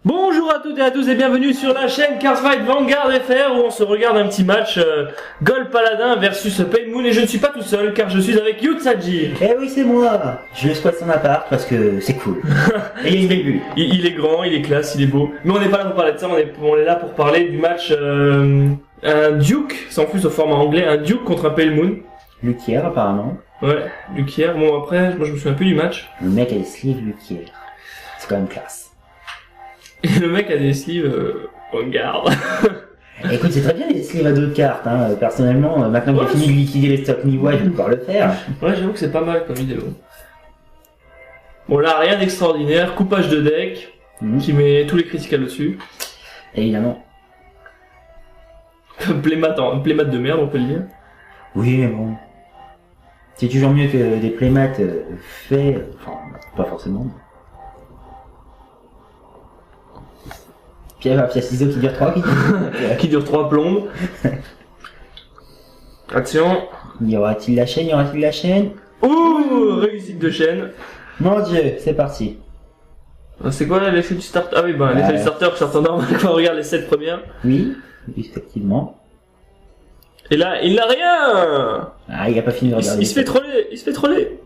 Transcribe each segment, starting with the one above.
Bonjour à toutes et à tous et bienvenue sur la chaîne Cardfight Vanguard FR où on se regarde un petit match Gold Paladin versus Pale Moon et je ne suis pas tout seul car je suis avec Yusaji. Eh oui, c'est moi. Je squatte son appart parce que c'est cool. Et il y a une belle vue. Il est grand, il est classe, il est beau. Mais on n'est pas là pour parler de ça, on est là pour parler du match un Duke, c'est en plus au format anglais, un Duke contre un Pale Moon. Luquière apparemment. Ouais, Luquière. Bon après, moi je me souviens plus du match. Le mec a des sleeves Luquière. C'est quand même classe. Et le mec a des sleeves Vanguard. Écoute, c'est très bien les sleeves à 2 cartes. Hein. Personnellement, maintenant que j'ai fini de liquider les stocks Niwa, je vais pouvoir le faire. Ouais, j'avoue que c'est pas mal comme vidéo. Bon là, rien d'extraordinaire, coupage de deck, qui met tous les criticals dessus. Évidemment. Playmat de merde, on peut le dire. Oui, mais bon. C'est toujours mieux que des playmats faits. Enfin, pas forcément. Pierre ciseaux qui dure 3 qui dure 3 plombes. Action. Y aura-t-il la chaîne? Y aura-t-il la chaîne? Ouh, réussite de chaîne. Mon dieu, c'est parti. C'est quoi l'effet du starter? Ah oui, bah l'effet du starter, starter normal quand on regarde les 7 premières. Oui, effectivement. Et là, il n'a rien. Ah, il a pas fini de regarder. Il se fait troller, il se fait troller.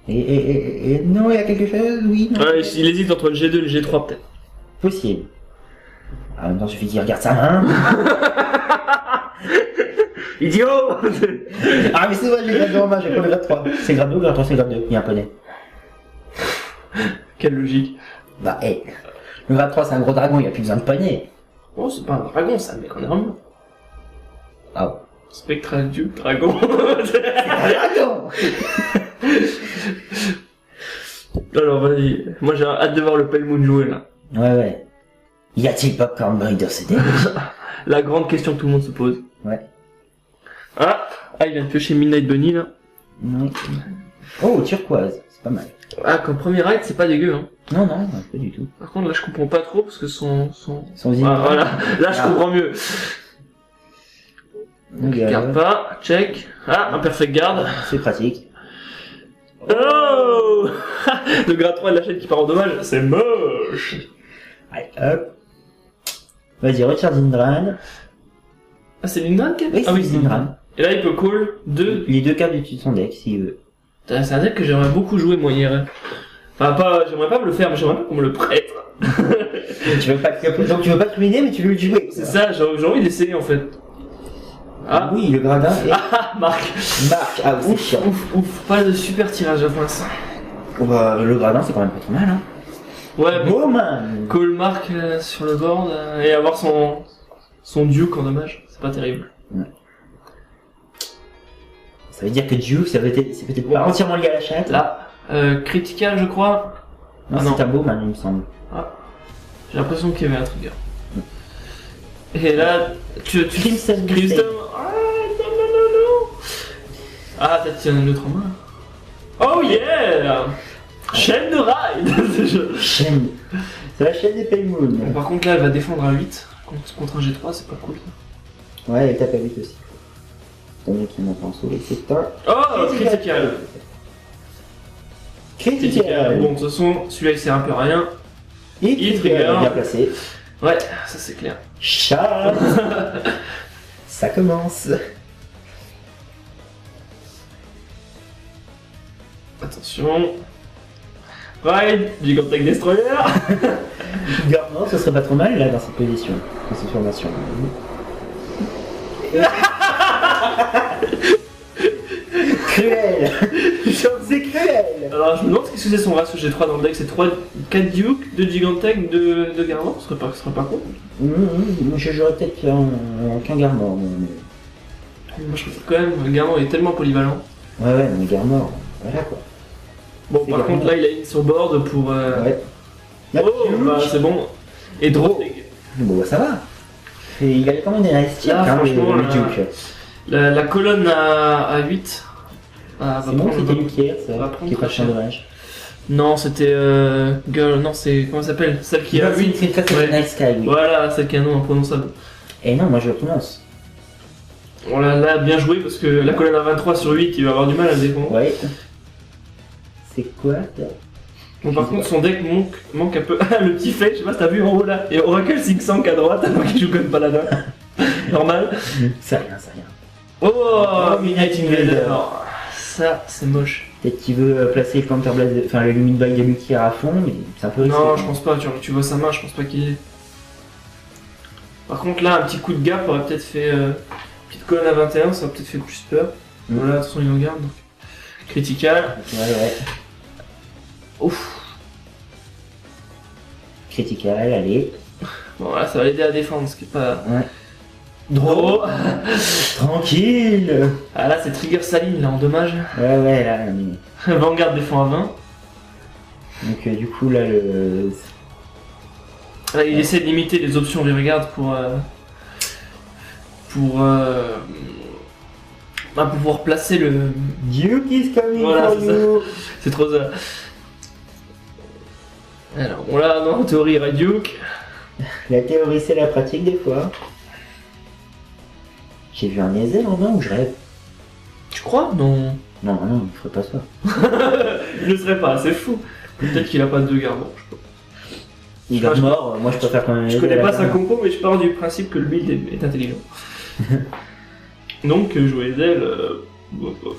Et non, il y a quelque chose, oui, non. Ouais, il hésite entre le G2 et le G3 peut-être. Possible. En même temps, suffit qu'il regarde sa main. Idiot. Ah, mais c'est vrai, j'ai grade 2 en main, j'ai pas le grade 3. C'est grade 2 ou grade 3, c'est grade 2. Il y a un poney. Quelle logique. Bah, le grade 3, c'est un gros dragon, il a plus besoin de poney. Oh, c'est pas un dragon, c'est un mec en armure. Ah ouais. Spectral Duke, dragon. C'est un dragon. Alors, vas-y. Moi, j'ai hâte de voir le Pale Moon jouer, là. Ouais. Y a-t-il Popcorn Boy dans ce deck? La grande question que tout le monde se pose. Ouais. Ah, il vient de piocher Midnight Bunny, là. Non. Oh, turquoise, c'est pas mal. Ah, comme premier raid, c'est pas dégueu, hein. Non, pas du tout. Par contre, là, je comprends pas trop, parce que son... Ah, voilà. Là, je comprends mieux. Donc, garde pas, check. Ah, un perfect guard. C'est pratique. Oh. Le grade 3 de la chaîne qui part en dommage, c'est moche. Allez, hop. Vas-y, retire Dindran. Ah, c'est Lindran qui Oui, ah oui, c'est Dindran. Et là, il peut call 2. Les 2 cartes du son deck, s'il veut. C'est un deck que j'aimerais beaucoup jouer, moi, hier. Enfin, j'aimerais pas me le faire, mais j'aimerais pas qu'on me le prête. Donc tu veux pas te ruiner, mais tu veux le jouer. C'est ça, j'ai envie d'essayer, en fait. Ah oui, le gradin est... Ah, Marc. Ah, c'est chiant. Ouf, pas de super tirage à pour ça. Bah, le gradin, c'est quand même pas trop mal, hein. Ouais, bon, man. Call Marc sur le board et avoir son Duke en dommage, c'est pas terrible. Ouais. Ça veut dire que Duke, c'est peut-être pas entièrement lié à la chatte. Là, critical, je crois. Non, c'est un beau man, il me semble. Ah, j'ai l'impression qu'il y avait un trigger. Et là, tu Crimson. Ah, non. Ah, t'as tiré une autre en main. Oh yeah! Chaîne de ride. Chaîne. C'est la chaîne des Pale Moon. Bon, par contre, là, elle va défendre à 8 contre un G3, c'est pas cool. Ouais, elle tape à 8 aussi. C'est un mec qui monte en sauvé, c'est un... Oh, critical. Bon, de toute façon, celui-là, il sert un peu à rien. Il trigger. Bien placé. Ouais, ça c'est clair. Chat. Ça commence. Attention. Ride, Gigantech Destroyer. Non, ce serait pas trop mal là dans cette position, dans cette formation. Cruel. C'est cruel. Alors je me demande ce que c'est son ratio G3 dans le deck, c'est 4 Duke, 2 Gigantech, 2 Garmor, ce serait pas con. J'aurais peut-être qu'un Garmor. Moi je trouve quand même que Garmor est tellement polyvalent. Ouais, mais Garmor, voilà quoi. Bon, par contre là il a une sur board pour... Ouais. Oh, bah c'est bon. Et draw. Bon bah ça va. Et il a quand même des nice tirs, franchement, le Duke. La colonne à 8. C'est bon, c'était Luquière, ça, qui est pas cher dommage. Non, c'était Girl, non, c'est. Comment ça s'appelle? Celle qui a 8. C'est Night Sky, oui. Voilà, celle qui a un nom imprononçable. Et non, moi je le prononce. Bon, là, bien joué parce que la colonne à 23 sur 8, il va avoir du mal à le défendre. Ouais. C'est quoi ça? Bon, par contre, son deck manque un peu. Le petit fait, je sais pas si t'as vu en haut là, et Oracle 500 à droite, alors qu'il joue comme paladin. Normal. C'est rien, c'est rien. Oh, Midnight Invader. Ça, c'est moche. Peut-être qu'il veut placer le Counter Blast, enfin le Limit Break de Lukier à fond, mais c'est un peu risqué. Non, je pense pas, tu vois sa main, je pense pas qu'il l'ait. Par contre, là, un petit coup de gap aurait peut-être fait. Petite colonne à 21, ça aurait peut-être fait plus peur. Bon, là, de toute façon, il en garde donc. Critical. Ouais. Ouf. Critical, allez. Bon, là, ça va l'aider à défendre, ce qui est pas. Ouais. Drôle. Tranquille. Ah, là, c'est Trigger Saline, là, en dommage. Ouais, là, mais... Vanguard défend à 20. Donc du coup, là, Là, il essaie de limiter les options Rearguard pour pouvoir placer le... Duke is coming Voilà, for c'est you. C'est trop ça. Alors, bon là, non, en théorie, il y aurait Duke. La théorie, c'est la pratique des fois. J'ai vu un Ezel en main ou je rêve? Tu crois? Non. Non, il ferait pas ça. Il ne serait pas, c'est fou. Peut-être qu'il a pas de garde, bon, je sais pas. Il est mort, moi je préfère quand même Je Ezel connais à la pas sa fin. compo, mais je pars du principe que le build est intelligent. Donc, jouer Ezel, bof, bof.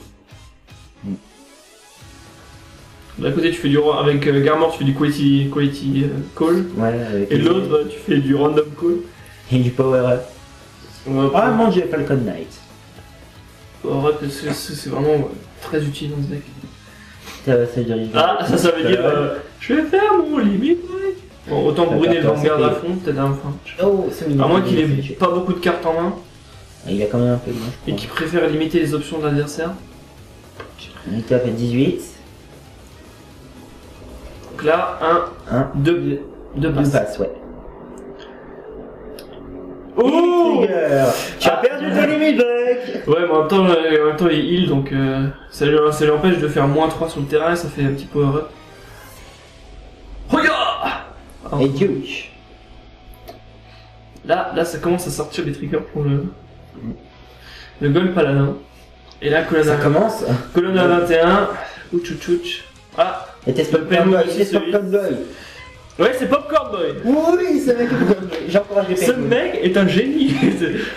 D'un côté, tu fais du avec Garmor, tu fais du quality call. Ouais, avec Et les- l'autre, tu fais du random call. Et du power up. Ouais, Ah mon dieu, Falcon Knight. Power up, c'est vraiment très utile dans ce deck. Ça veut dire. Ah, ça veut dire je vais faire mon limit break. Bon, autant brûler le Vanguard à fond, peut-être un fin. Oh, c'est mignon. À moins qu'il ait pas beaucoup de cartes en main Il a quand même un peu de main, je et crois. qu'il préfère limiter les options de l'adversaire. Il tape à 18. Donc là, 1, 2 2 passes. passes, ouais. Oh Trigger. Tu as perdu ton limit break. Ouais, mais en même temps il heal, donc ça lui empêche de faire -3 sur le terrain et ça fait un petit power up. Regarde. Et Duke. Là, ça commence à sortir des triggers pour le Gold Paladin. Et là, colonne Ça à commence. colonne à 21. Ouch. Ah, Et t'es Le Popcorn Boy, aussi, c'est celui. Popcorn Boy. ouais, c'est Popcorn Boy. Oui, ce mec est Popcorn Boy. J'encourage les Ce mec est un génie.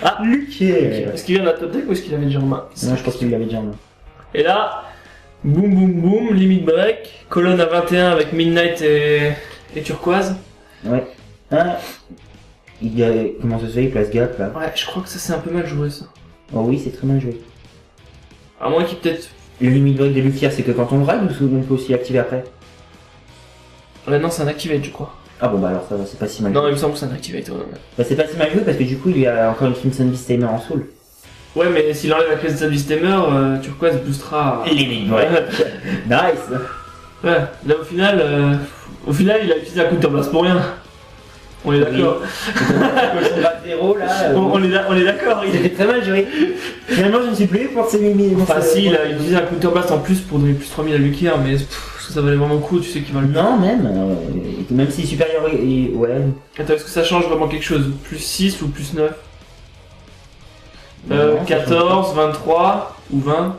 Ah, Lucier. est-ce qu'il vient de la top deck ou est-ce qu'il avait déjà en main? Non, je pense qu'il l'avait déjà en main. Et là, boum, limit break, colonne à 21 avec Midnight et Turquoise. Ouais. Ah. Comment ça se fait, il place gap là? Ouais, je crois que ça c'est un peu mal joué ça. Oh oui, c'est très bien joué. À moins qu'il peut-être... Le limit break de Lucier, c'est que quand on ride ou on peut aussi l'activer après? Ouais, non, c'est un activate je crois. Ah bon, bah alors ça va, c'est pas si mal Non, joué. il me semble que c'est un activate, ouais. Bah, c'est pas si mal joué parce que du coup, il y a encore une Crimson Beast Tamer en soul. Ouais, mais s'il enlève la classe de Steamer, Turquoise boostera... Limit Ouais. Nice. Ouais, là au final, il a utilisé un counter blast pour rien. On est d'accord. Quand on va 0 là. On est d'accord. C'était très mal joué. Finalement, je ne suis plus pour ces limites. Enfin, si, il a utilisé un counter blast en plus pour donner plus 3000 à Lukier, mais ça valait vraiment le coup, tu sais qu'il va le. Non, même si supérieur. Ouais. Attends, est-ce que ça change vraiment quelque chose? Plus 6 ou plus 9? Non, ça change 14, 23 ou 20?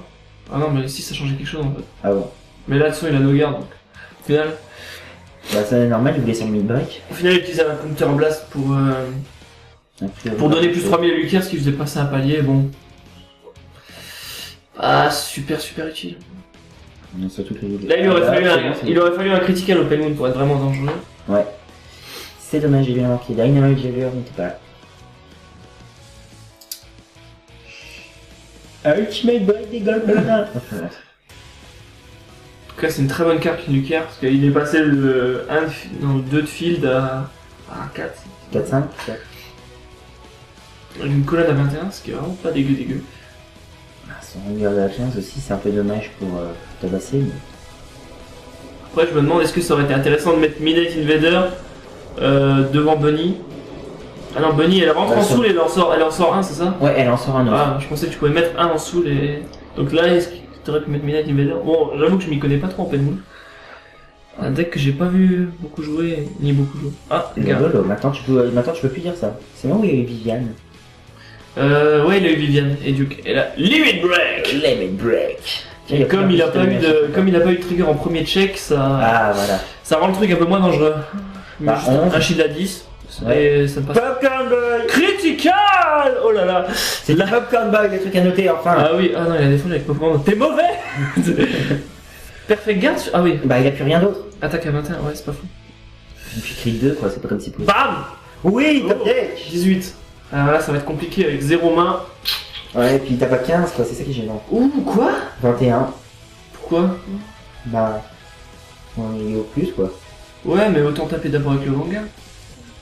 Ah non, mais ici ça changeait quelque chose en fait. Ah bon. Mais là, de toute façon, il a no guard donc. Au final, Bah, c'est normal, il voulait son limit break. il utilisait un counter blast pour donner plus 3000 à Lukier, ce qui faisait passer un palier, bon. Ah, super utile. Non, surtout que Là, il aurait fallu un critical Open Moon pour être vraiment dangereux. Ouais. C'est dommage, j'ai bien manqué. Dynamite Jailer n'était pas là. Ultimate Break des Gold Paladins. En tout cas, c'est une très bonne carte Lukier, parce qu'il est passé de 2 de field à 4. 4-5. Avec une colonne à 21, ce qui est vraiment pas dégueu. Son regard de la chance aussi, c'est un peu dommage pour tabasser. Mais... Après, je me demande est-ce que ça aurait été intéressant de mettre Midnight Invader devant Bunny. Ah non, Bunny elle rentre Ouais, en ça- soul et elle en sort un, c'est ça? Ouais, elle en sort un autre. Ah, je pensais que tu pouvais mettre un en soul et. Donc là, est-ce que tu aurais pu mettre Midnight Invader? Bon, j'avoue que je m'y connais pas trop en Penmoon. Un deck que j'ai pas vu beaucoup jouer, ni beaucoup jouer. Ah, Le regarde. Lolo, maintenant tu peux plus dire ça. C'est moi où il y a eu Viviane. Ouais, il a eu Viviane et Duke. Et là, Limit Break! Limit Break. Et comme il a pas eu de trigger en premier check, Ah, voilà. ça rend le truc un peu moins dangereux. Mais Bah, juste 11. un shield à 10, Ouais. et ça ne passe pas. Popcorn Boy. Critical. Oh là là. C'est la Popcorn Boy, les trucs à noter, enfin. Ah oui, ah non, il a défendu avec Popcorn. T'es mauvais. Perfect guard. Ah oui. Bah, il a plus rien d'autre. Attaque à 21, ouais, c'est pas fou. Et puis crit 2, quoi, c'est pas comme si... Bam. Oui, Oh. top deck. 18. Alors là, ça va être compliqué avec 0 main. Ouais, et puis t'as pas 15, quoi, c'est ça qui est gênant. Ouh, quoi? 21, Pourquoi? bah... On est au plus, quoi. Ouais, mais autant taper d'abord avec le Vanguard.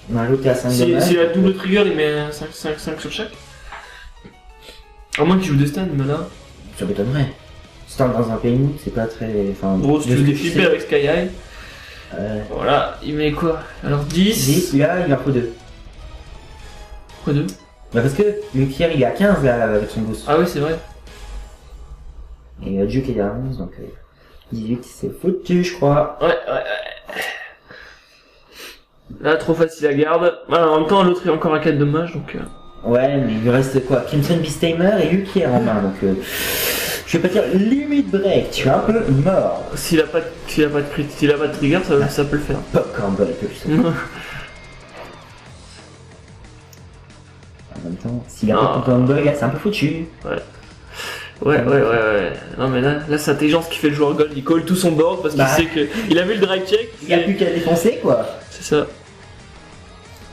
Non, l'autre est à 5 Si dommages. la double trigger, il met 5 sur chaque. À moins qu'il joue des stuns, mais là. Ça m'étonnerait. Stand dans un pays, c'est pas très... Enfin, Gros, si tu veux déflipper avec Sky High. Voilà, il met quoi? Alors 10. 10, là, il en faut 2. Pourquoi 2? Bah parce que le Kier, il est à 15, là, avec son boost. Ah oui, c'est vrai. Et Duke est à 11, donc... 18, c'est foutu, je crois. Ouais. Là, trop facile à garde. Ah, en même temps, l'autre est encore à 4 dommages, donc... Ouais, mais il lui reste quoi? Crimson Beasttamer et Lukier en main, donc... je vais pas dire limit break, tu es un peu mort. S'il a pas de trigger, ça peut le faire. Popcorn Boy, plus. En même temps, s'il a pas Popcorn Boy, là, c'est un peu foutu. Ouais. Non mais là c'est intelligence qui fait le joueur gold, il colle tout son board parce qu'il sait que... Il a vu le drive check. Il n'y a plus qu'à défoncer, quoi. C'est ça.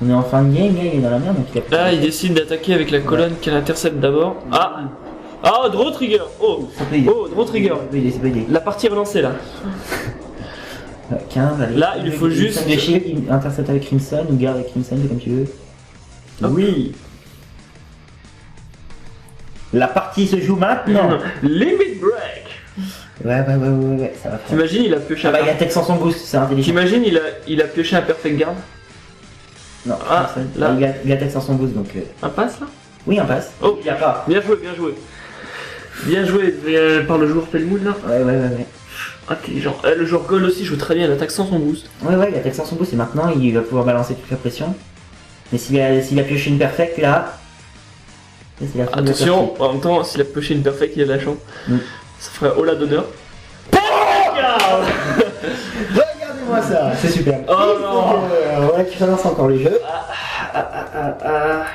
On est en fin de game, là, il est dans la merde, donc il a plus... Là il décide d'attaquer avec la colonne qu'elle intercepte d'abord. Ah, draw trigger. Oh, draw trigger. C'est pas idée. La partie est relancée là. 15, allez. Là, il faut juste... De shield, il intercepte avec Crimson ou garde avec Crimson, c'est comme tu veux. Oui. La partie se joue maintenant. Limit break. Ouais, ça va faire. T'imagines, il a pioché Ah un bah il attaque sans son boost, c'est intelligent. T'imagines, il a pioché un perfect guard. Non, Crimson. là. Il attaque sans son boost, donc... Un pass là? Oui, un pass. Oh, il y a pas. Bien joué par le joueur Pelmoul là. Ouais. Intelligent. Le joueur gold aussi joue très bien, il attaque sans son boost. Ouais, il attaque sans son boost et maintenant il va pouvoir balancer toute la pression. Mais s'il a pioché une perfect là... c'est la fin de la Attention, partie. en même temps, s'il a pioché une perfect, il a de la chance. Ça ferait Ola d'honneur. Regardez-moi ça, c'est super. Oh non. Voilà qui relance encore le jeu.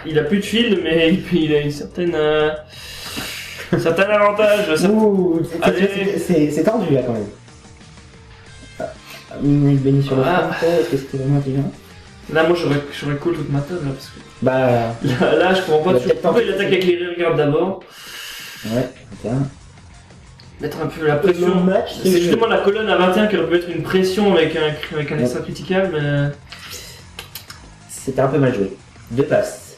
Il a plus de field, mais il a une certaine... un certain avantage. Ouh, Allez. c'est tendu là quand même. Minique béni sur le front, est-ce que c'était vraiment intelligent? Là, moi, j'aurais call toute ma table, là, parce que... Bah... Là, je comprends pas. Il a peut-être Pourquoi il attaque avec les regards d'abord? Ouais, ok. Mettre un peu la pression. Le match, C'est justement la colonne à 21 qui aurait pu être une pression avec un extra critical, mais... C'était un peu mal joué. 2 passes.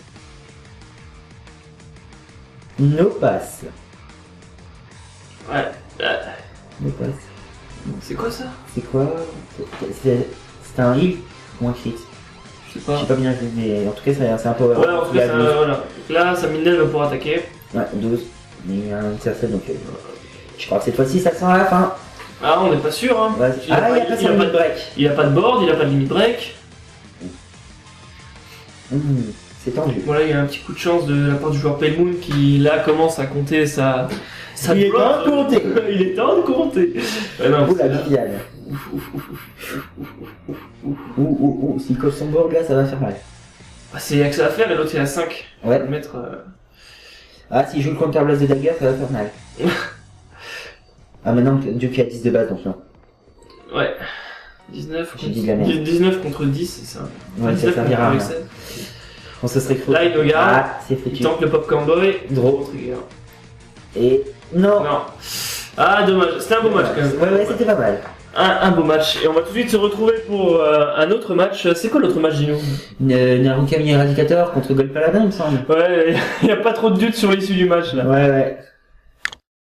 No pass. Ouais. No pass. C'est quoi ça? C'est quoi? C'est un heal ou un crit? Je sais pas. J'ai pas bien vu, mais en tout cas c'est un power. Ouais, en tout cas, voilà. Là, sa mine va pouvoir attaquer. Ouais, 12. Mais il y a un intercept donc... je crois que cette fois-ci ça sent à la fin. Ah, on n'est pas sûr, hein. Ouais. Il a pas de break. Il a pas de board, il a pas de limit break. C'est tendu. Voilà, il y a un petit coup de chance de la part du joueur Pelmoon qui, là, commence à compter sa Il est bloc. temps de compter. Il est temps de compter. Ouais, non, Ouh la c'est là. Viviane. Ouh, s'il coche son board là ça va faire mal. Ah, c'est y a que ça à faire et l'autre il est à 5. Ouais. Le mettre. Ah, s'il joue le counter blast de dagger, ça va faire mal. Ah, maintenant, Duke a 10 de base, donc non. Ouais. 19 J'ai dit de la merde. 19 contre 10, c'est ça. Ouais, ça 19 servira à contre rien. 16. On se serait cru. Là, il le garde. Ah, c'est Il foutu. tente le Popcorn Boy. Draw. Trigger. Et... Non. Non. Ah, dommage. C'était un beau match quand même. Ouais, c'était pas mal. Un beau match. Et on va tout de suite se retrouver pour un autre match. C'est quoi l'autre match, Dino? Narukami Eradicator contre Gold Paladin, il me semble. Ouais, il n'y a pas trop de doute sur l'issue du match là. Ouais.